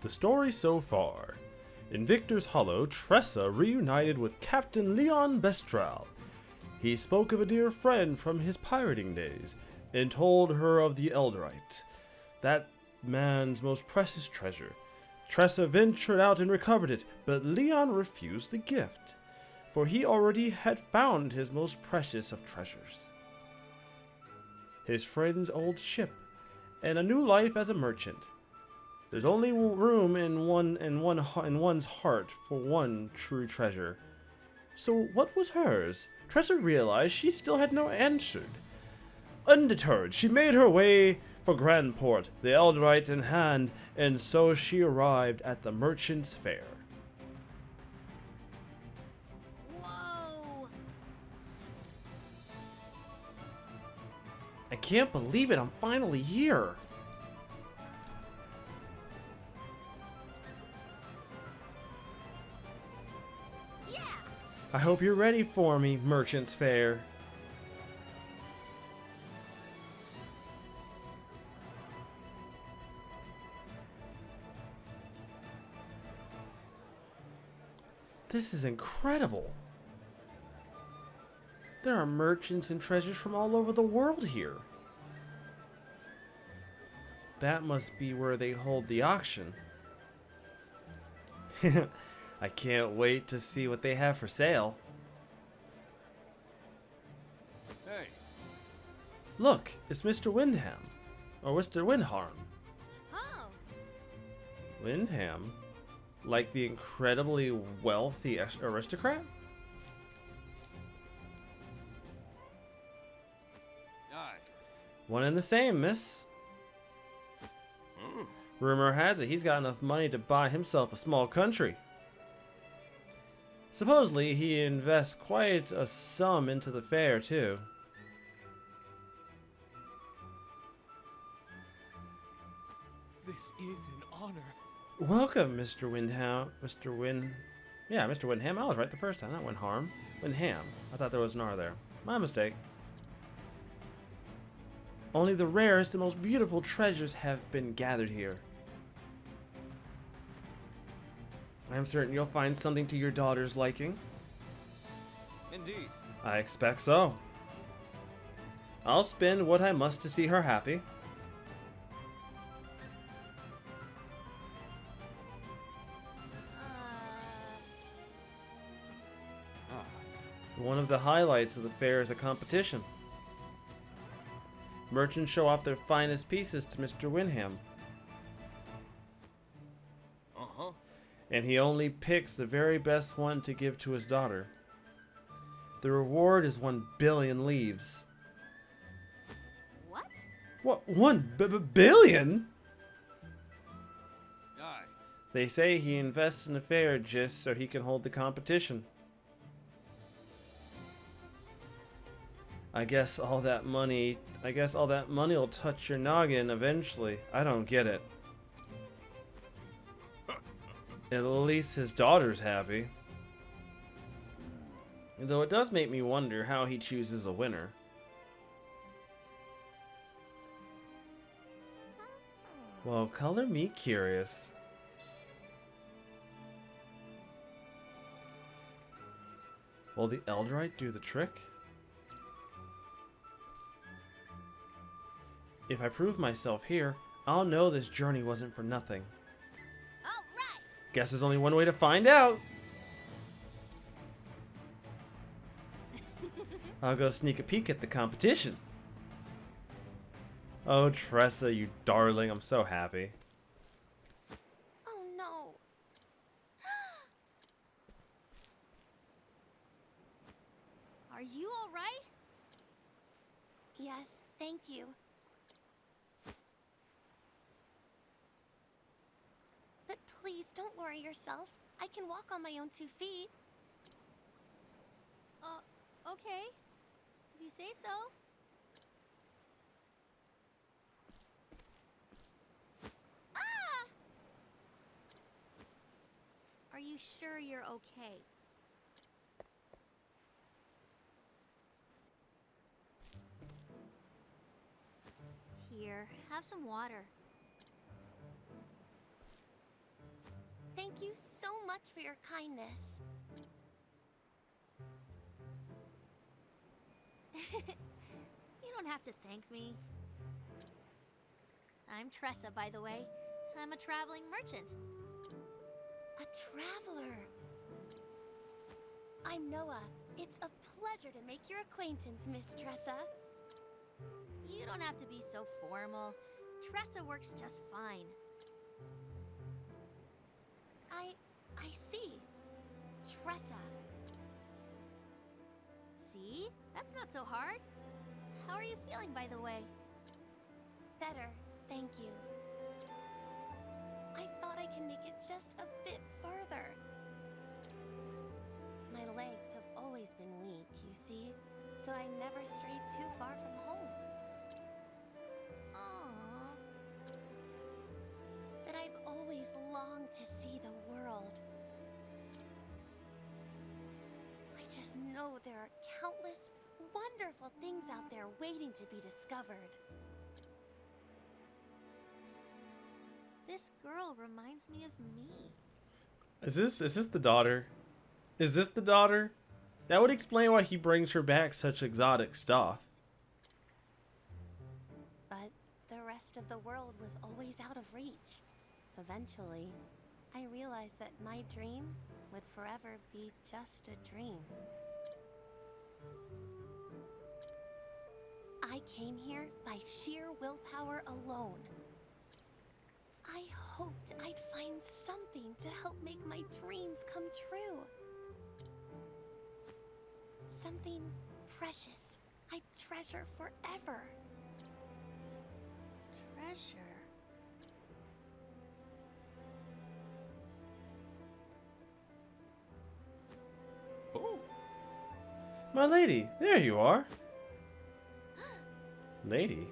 The story so far. In Victor's Hollow, Tressa reunited with Captain Leon Bestral. He spoke of a dear friend from his pirating days, and told her of the Eldrite, that man's most precious treasure. Tressa ventured out and recovered it, but Leon refused the gift, for he already had found his most precious of treasures. His friend's old ship, and a new life as a merchant. There's only room in one's heart for one true treasure. So what was hers? Tressa realized she still had no answer. Undeterred, she made her way for Grandport, the Eldrite in hand, and so she arrived at the Merchant's Fair. Whoa! I can't believe it, I'm finally here! Yeah! I hope you're ready for me, Merchant's Fair. This is incredible. There are merchants and treasures from all over the world here. That must be where they hold the auction. I can't wait to see what they have for sale. Hey. Look, it's Mr. Windham. Or Mr. Windharm. Oh! Windham? Like the incredibly wealthy aristocrat? Aye. One and the same, miss. Rumor has it he's got enough money to buy himself a small country. Supposedly, he invests quite a sum into the fair, too. This is an honor. Welcome, Mr. Windham. Mr. Windham. I was right the first time, not Windharm. Windham. I thought there was an R there. My mistake. Only the rarest and most beautiful treasures have been gathered here. I'm certain you'll find something to your daughter's liking. Indeed. I expect so. I'll spend what I must to see her happy. One of the highlights of the fair is a competition. Merchants show off their finest pieces to Mr. Windham. Uh-huh. And he only picks the very best one to give to his daughter. The reward is 1 billion leaves. What? What? 1 billion? Aye. They say he invests in the fair just so he can hold the competition. I guess all that money will touch your noggin eventually. I don't get it. At least his daughter's happy. Though it does make me wonder how he chooses a winner. Well, color me curious. Will the Eldrite do the trick? If I prove myself here, I'll know this journey wasn't for nothing. All right! Guess there's only one way to find out. I'll go sneak a peek at the competition. Oh, Tressa, you darling, I'm so happy. Oh no! Are you all right? Yes, thank you. But please don't worry yourself. I can walk on my own 2 feet. Okay. If you say so. Ah! Are you sure you're okay? Here, have some water. Thank you so much for your kindness. You don't have to thank me. I'm Tressa, by the way. I'm a traveling merchant. A traveler. I'm Noah. It's a pleasure to make your acquaintance, Miss Tressa. You don't have to be so formal. Tressa works just fine. I see. Tressa. See? That's not so hard. How are you feeling, by the way? Better, thank you. I thought I can make it just a bit further. My legs have always been weak, you see, so I never strayed too far from home. Aww. But I've always longed to see the world. I just know there are countless wonderful things out there waiting to be discovered. This girl reminds me of me. Is this the daughter? Is this the daughter? That would explain why he brings her back such exotic stuff. But the rest of the world was always out of reach. Eventually, I realized that my dream would forever be just a dream. I came here by sheer willpower alone. I hoped I'd find something to help make my dreams come true. Something precious I'd treasure forever. Treasure. Oh. My lady, there you are. Lady?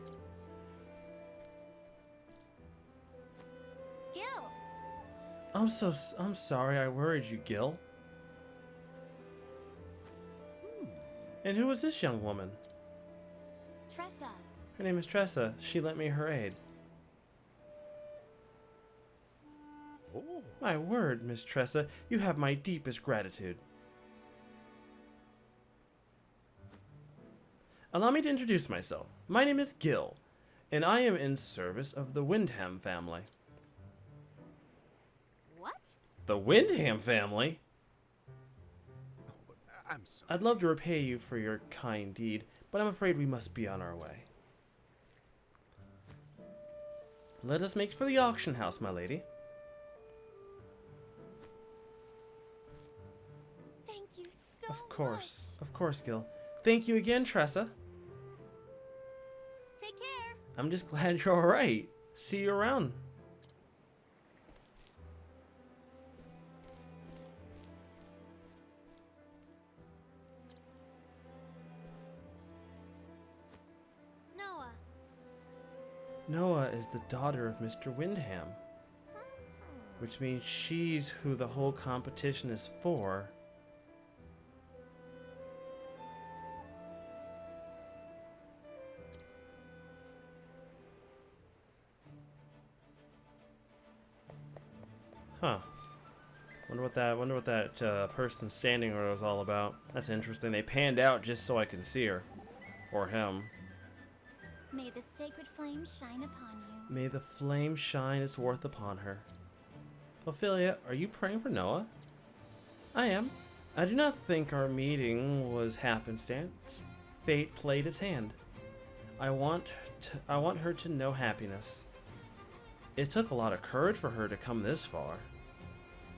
Gil! I'm sorry I worried you, Gil. And who is this young woman? Tressa. Her name is Tressa. She lent me her aid. Oh. My word, Miss Tressa, you have my deepest gratitude. Allow me to introduce myself. My name is Gil, and I am in service of the Windham family. What? The Windham family? I'm sorry. I'd love to repay you for your kind deed, but I'm afraid we must be on our way. Let us make for the auction house, my lady. Thank you so Of course, Gil. Thank you again, Tressa. Take care. I'm just glad you're alright. See you around. Noah. Noah is the daughter of Mr. Windham, which means she's who the whole competition is for. Huh. Wonder what that person standing there was all about. That's interesting. They panned out just so I can see her. Or him. May the sacred flame shine upon you. May the flame shine its worth upon her. Ophelia, are you praying for Noah? I am. I do not think our meeting was happenstance. Fate played its hand. I want her to know happiness. It took a lot of courage for her to come this far.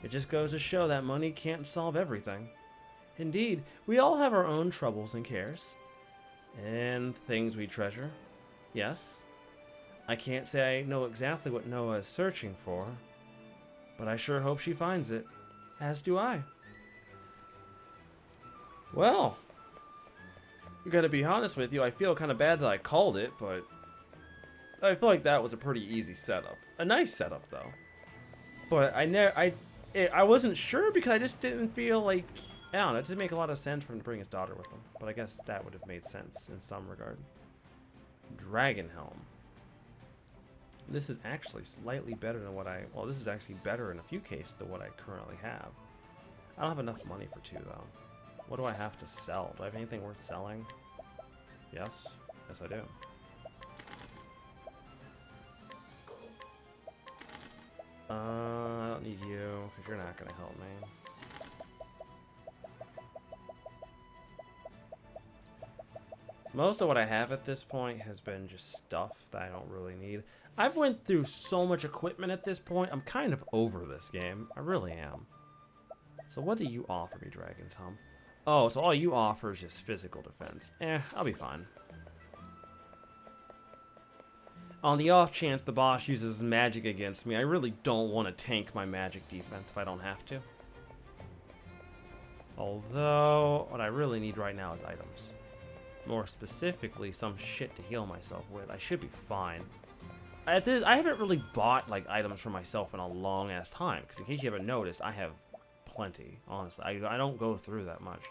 It just goes to show that money can't solve everything. Indeed, we all have our own troubles and cares. And things we treasure. Yes. I can't say I know exactly what Noah is searching for, but I sure hope she finds it. As do I. Well, I gotta be honest with you, I feel kind of bad that I called it, but I feel like that was a pretty easy setup. A nice setup, though. But I wasn't sure because I just didn't feel like, I don't know, it didn't make a lot of sense for him to bring his daughter with him. But I guess that would have made sense in some regard. Dragon Helm. This is actually slightly better than what well, this is actually better in a few cases than what I currently have. I don't have enough money for 2, though. What do I have to sell? Do I have anything worth selling? Yes. Yes, I do. I don't need you, because you're not going to help me. Most of what I have at this point has been just stuff that I don't really need. I've went through so much equipment at this point, I'm kind of over this game. I really am. So what do you offer me, Dragon's Hump? Oh, so all you offer is just physical defense. I'll be fine. On the off chance the boss uses magic against me, I really don't want to tank my magic defense if I don't have to. Although, what I really need right now is items. More specifically, some shit to heal myself with. I should be fine. I haven't really bought like items for myself in a long ass time, because in case you haven't noticed, I have plenty, honestly. I don't go through that much.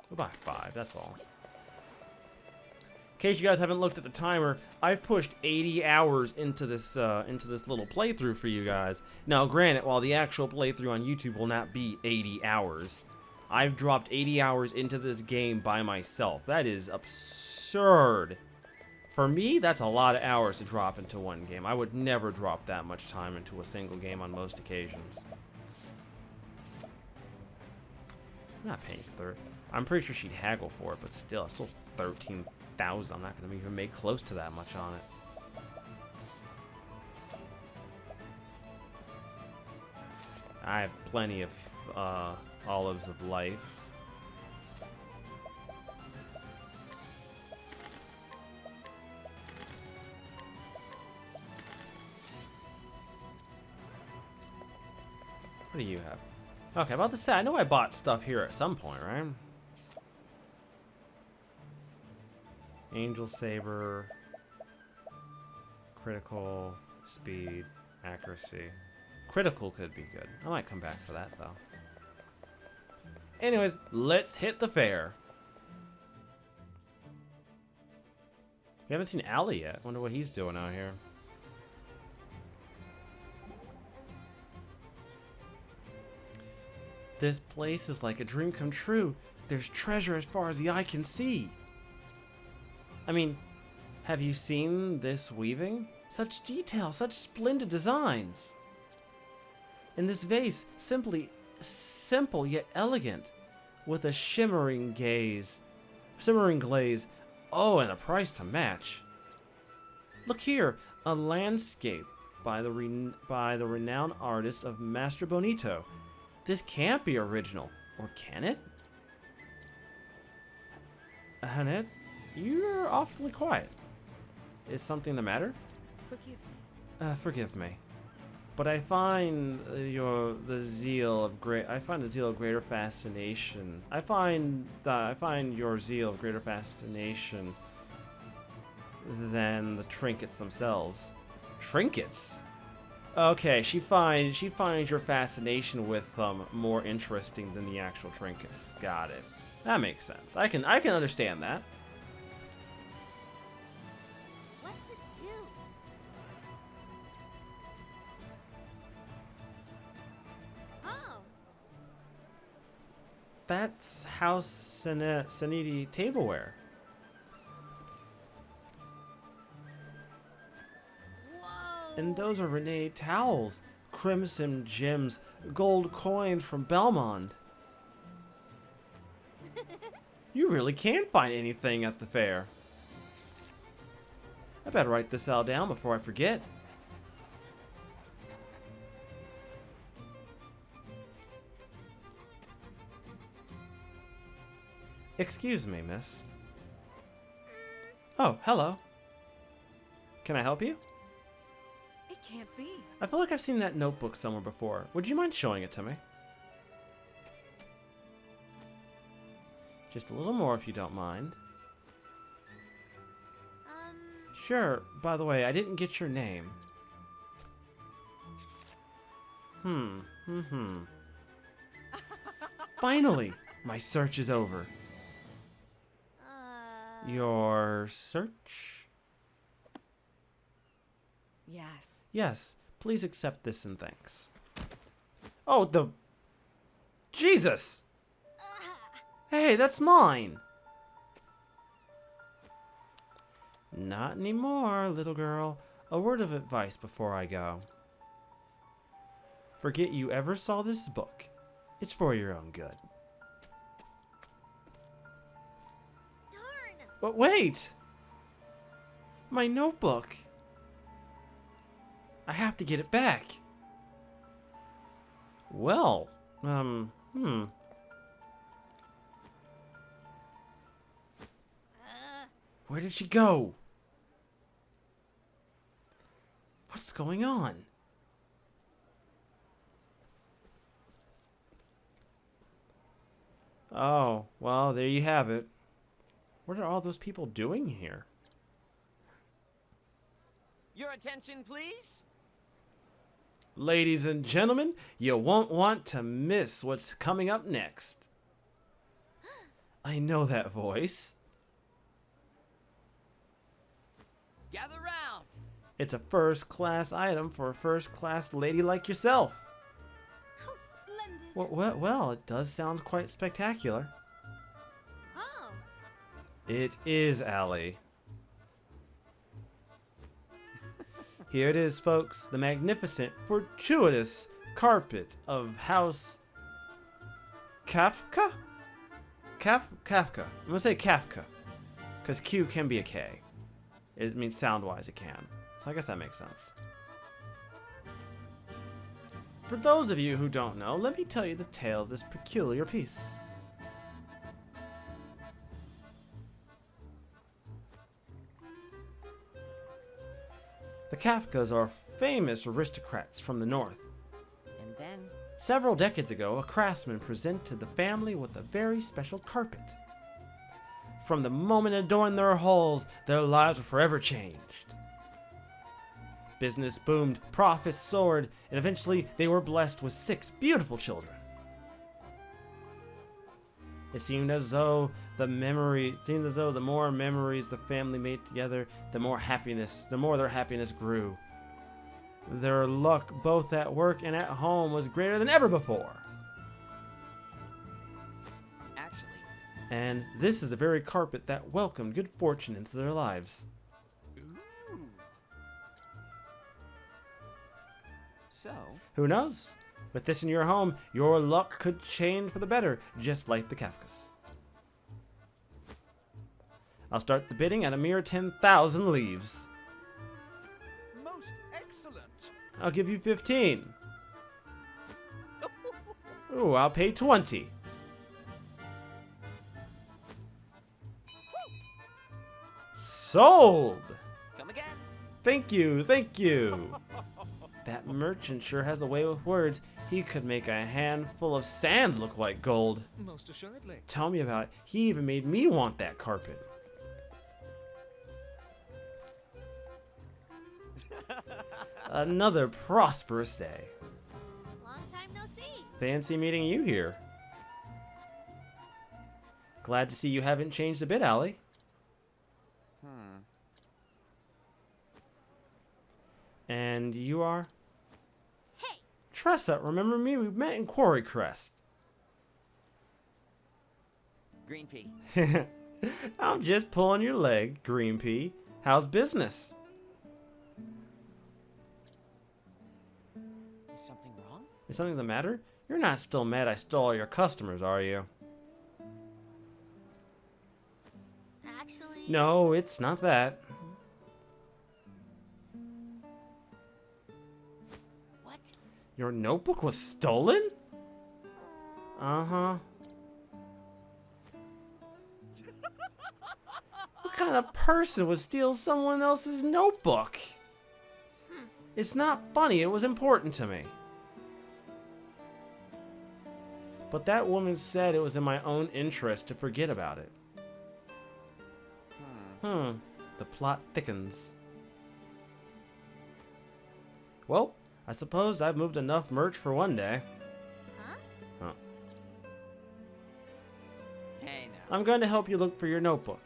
We'll buy 5, that's all. In case you guys haven't looked at the timer, I've pushed 80 hours into this little playthrough for you guys. Now, granted, while the actual playthrough on YouTube will not be 80 hours, I've dropped 80 hours into this game by myself. That is absurd. For me, that's a lot of hours to drop into one game. I would never drop that much time into a single game on most occasions. I'm not paying for it. I'm pretty sure she'd haggle for it, but still, it's still 13,000. I'm not going to even make close to that much on it. I have plenty of olives of life. What do you have? Okay, about to say, I know I bought stuff here at some point, right? Angel Saber, critical, speed, accuracy. Critical could be good. I might come back for that, though. Anyways, let's hit the fair. We haven't seen Allie yet. Wonder what he's doing out here. This place is like a dream come true. There's treasure as far as the eye can see. I mean, have you seen this weaving? Such detail, such splendid designs. In this vase, simple yet elegant, with a shimmering glaze. Oh, and a price to match. Look here, a landscape by the renowned artist of Master Bonito. This can't be original, or can it? Annette, you're awfully quiet. Is something the matter? Forgive me. But I find the zeal of greater fascination. I find your zeal of greater fascination than the trinkets themselves. Trinkets? Okay, she finds your fascination with them more interesting than the actual trinkets. Got it. That makes sense. I can understand that. What to do? Oh, That's House Saniti tableware. whoa! And those are Renee towels, crimson gems, gold coins from Belmont. You really can find anything at the fair. I better write this all down before I forget. Excuse me, miss. Oh, hello. Can I help you? It can't be. I feel like I've seen that notebook somewhere before. Would you mind showing it to me? Just a little more if you don't mind. Sure. By the way, I didn't get your name. Finally! My search is over. Your search? Yes. Yes, please accept this and thanks. Oh, the... Jesus! Hey, that's mine! Not anymore, little girl. A word of advice before I go. Forget you ever saw this book. It's for your own good. Darn! But wait! My notebook. I have to get it back. Well, Where did she go? What's going on? Oh, well, there you have it. What are all those people doing here? Your attention, please. Ladies and gentlemen, you won't want to miss what's coming up next. I know that voice. Gather round. It's a first-class item for a first-class lady like yourself. How splendid. Well, it does sound quite spectacular. Oh, It is, Allie. Here it is, folks. The magnificent, fortuitous carpet of House Kafka? Kafka. I'm gonna say Kafka, because Q can be a K. It means sound-wise it can. So I guess that makes sense. For those of you who don't know, let me tell you the tale of this peculiar piece. The Kafkas are famous aristocrats from the north. And then Several decades ago, a craftsman presented the family with a very special carpet. From the moment it adorned their halls, their lives were forever changed. Business boomed, profits soared, and eventually they were blessed with 6 beautiful children. It seemed as though the more memories the family made together, the more their happiness grew. Their luck, both at work and at home, was greater than ever before. actually, And this is the very carpet that welcomed good fortune into their lives. Ooh. so Who knows? With this in your home, your luck could change for the better, just like the Kafkas. I'll start the bidding at a mere 10,000 leaves. Most excellent. I'll give you 15. Ooh, I'll pay 20. Sold! come again. Thank you, thank you. That merchant sure has a way with words. He could make a handful of sand look like gold. Most assuredly. Tell me about it. He even made me want that carpet. Another prosperous day. long time no see. Fancy meeting you here. Glad to see you haven't changed a bit, Allie. And you are? Hey, Tressa, remember me? We met in Quarry Crest. Green pea. I'm just pulling your leg, Green Pea. How's business? Is something wrong? Is something the matter? You're not still mad I stole all your customers, are you? actually. No, it's not that. What? Your notebook was stolen? Uh-huh. What kind of person would steal someone else's notebook? It's not funny, it was important to me. But that woman said it was in my own interest to forget about it. The plot thickens. Well, I suppose I've moved enough merch for one day. Huh? Hey now. I'm going to help you look for your notebook.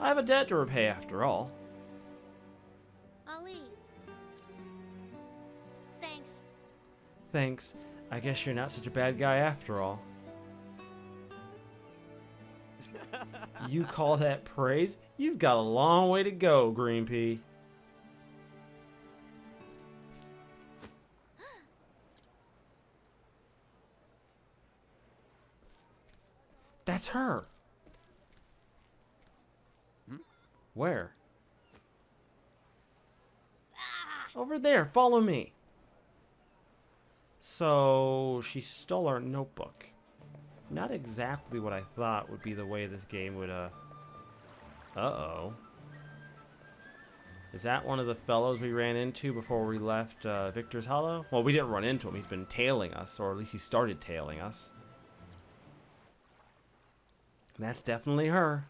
I have a debt to repay after all. Ali, Thanks. I guess you're not such a bad guy after all. You call that praise? You've got a long way to go, Green Pea. That's her. Where? Over there, follow me. So, she stole our notebook. Not exactly what I thought would be the way this game would, Uh-oh. Is that one of the fellows we ran into before we left, Victor's Hollow? Well, we didn't run into him. He's been tailing us, or at least he started tailing us. That's definitely her.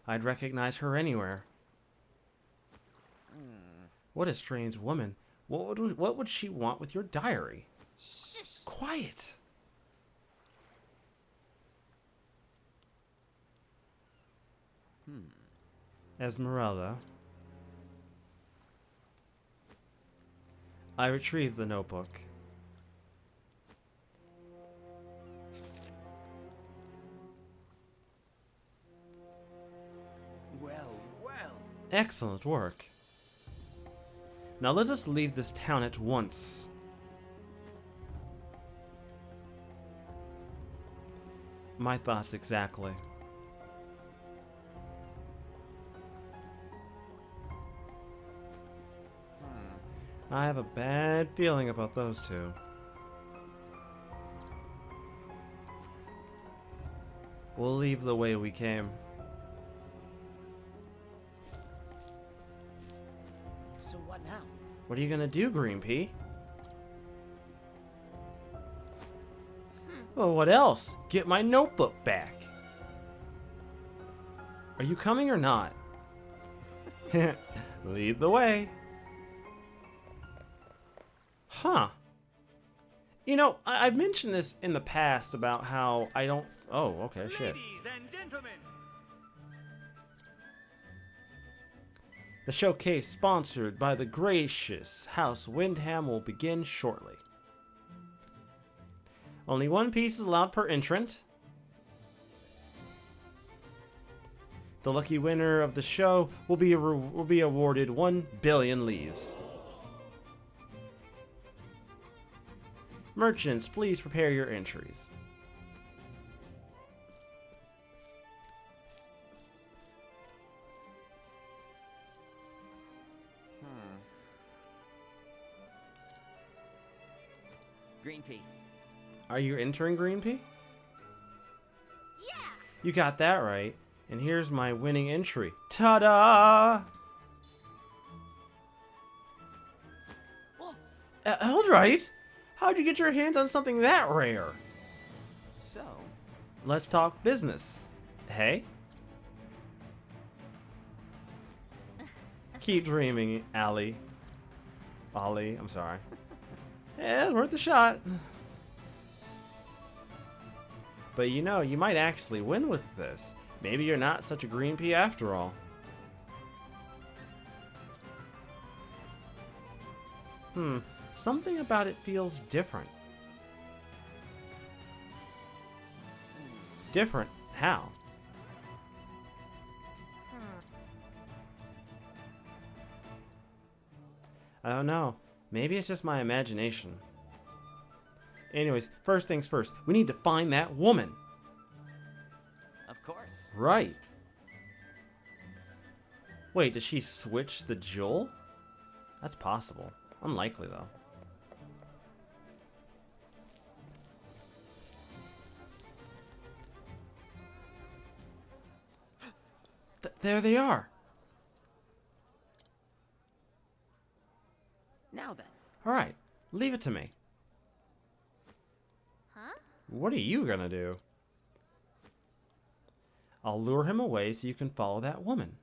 I'd recognize her anywhere. What a strange woman. What would she want with your diary? Shush. Quiet. Esmeralda. I retrieved the notebook. Well, well. Excellent work. Now let us leave this town at once. My thoughts exactly. I have a bad feeling about those two. We'll leave the way we came. So what now? What are you gonna do, Green Pea? Well, what else? Get my notebook back. Are you coming or not? Lead the way. Huh. You know, I've mentioned this in the past about how I don't... Oh, okay, shit. Ladies and gentlemen, The showcase sponsored by the gracious House Windham will begin shortly. Only one piece is allowed per entrant. The lucky winner of the show will be awarded 1 billion leaves. Merchants, please prepare your entries. Green Pea. Are you entering, Green Pea? Yeah! You got that right. And here's my winning entry. Ta-da! Eldrite, how'd you get your hands on something that rare? So, Let's talk business. Hey? Keep dreaming, Ollie, I'm sorry. Yeah, worth a shot. But you know, you might actually win with this. Maybe you're not such a green pea after all. Something about it feels different. Different? How? I don't know. Maybe it's just my imagination. Anyways, first things first. We need to find that woman. of course. Right. Wait, did she switch the jewel? That's possible. Unlikely, though. There they are. Now then. All right, leave it to me. Huh? What are you gonna do? I'll lure him away so you can follow that woman.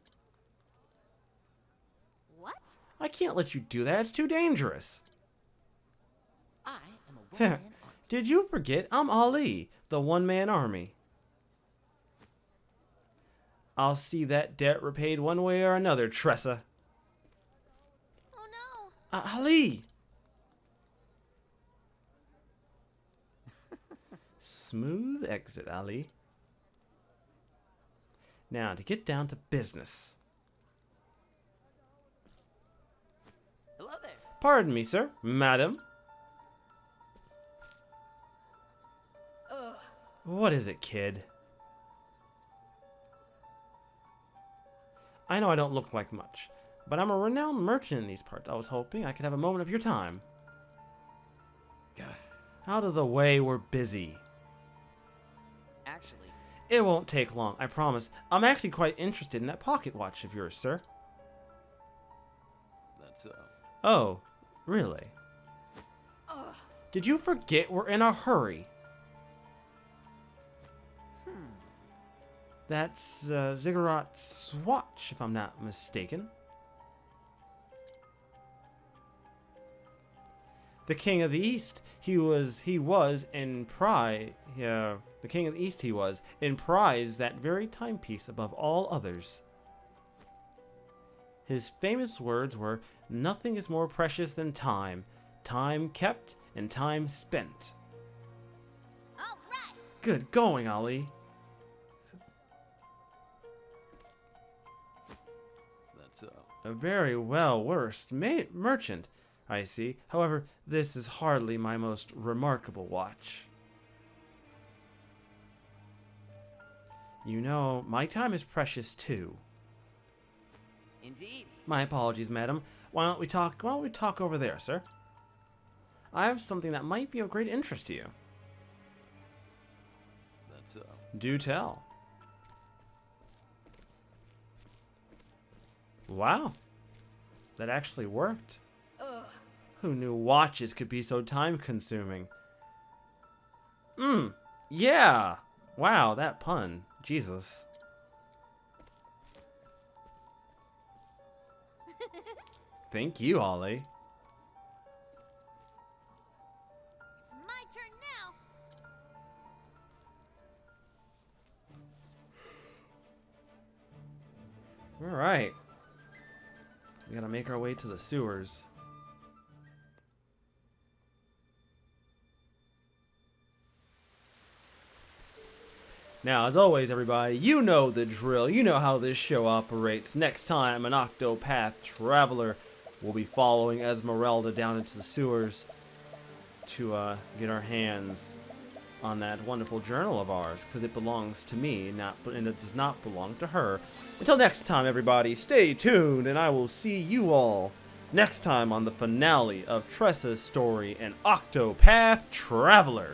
What? I can't let you do that. It's too dangerous. I am a one-man army. Did you forget? I'm Ali, the one-man army. I'll see that debt repaid one way or another, Tressa. Oh no! Ali! smooth exit, Ali. Now, to get down to business. Hello there. Pardon me, sir. Madam. What is it, kid? I know I don't look like much, but I'm a renowned merchant in these parts. I was hoping I could have a moment of your time. Out of the way, we're busy. Actually, It won't take long, I promise. I'm actually quite interested in that pocket watch of yours, sir. That's Oh, really? Did you forget we're in a hurry? That's Ziggurat's watch, if I'm not mistaken. The King of the East, he was in pride. The King of the East, he was in prize that very timepiece above all others. His famous words were, "Nothing is more precious than time. Time kept and time spent." All right. Good going, Ali. A very well-versed merchant, I see. However, this is hardly my most remarkable watch. You know, my time is precious too. indeed. My apologies, madam. Why don't we talk over there, sir? I have something that might be of great interest to you. That's Do tell. Wow. That actually worked. Who knew watches could be so time-consuming? Yeah. Wow, that pun. Jesus. Thank you, Ollie. It's my turn now. All right. We gotta make our way to the sewers. Now, as always, everybody, you know the drill. You know how this show operates. Next time, an Octopath traveler will be following Esmeralda down into the sewers to get our hands on that wonderful journal of ours, because it belongs to me, and it does not belong to her. Until next time, everybody, stay tuned, and I will see you all next time on the finale of Tressa's story, An Octopath Traveler.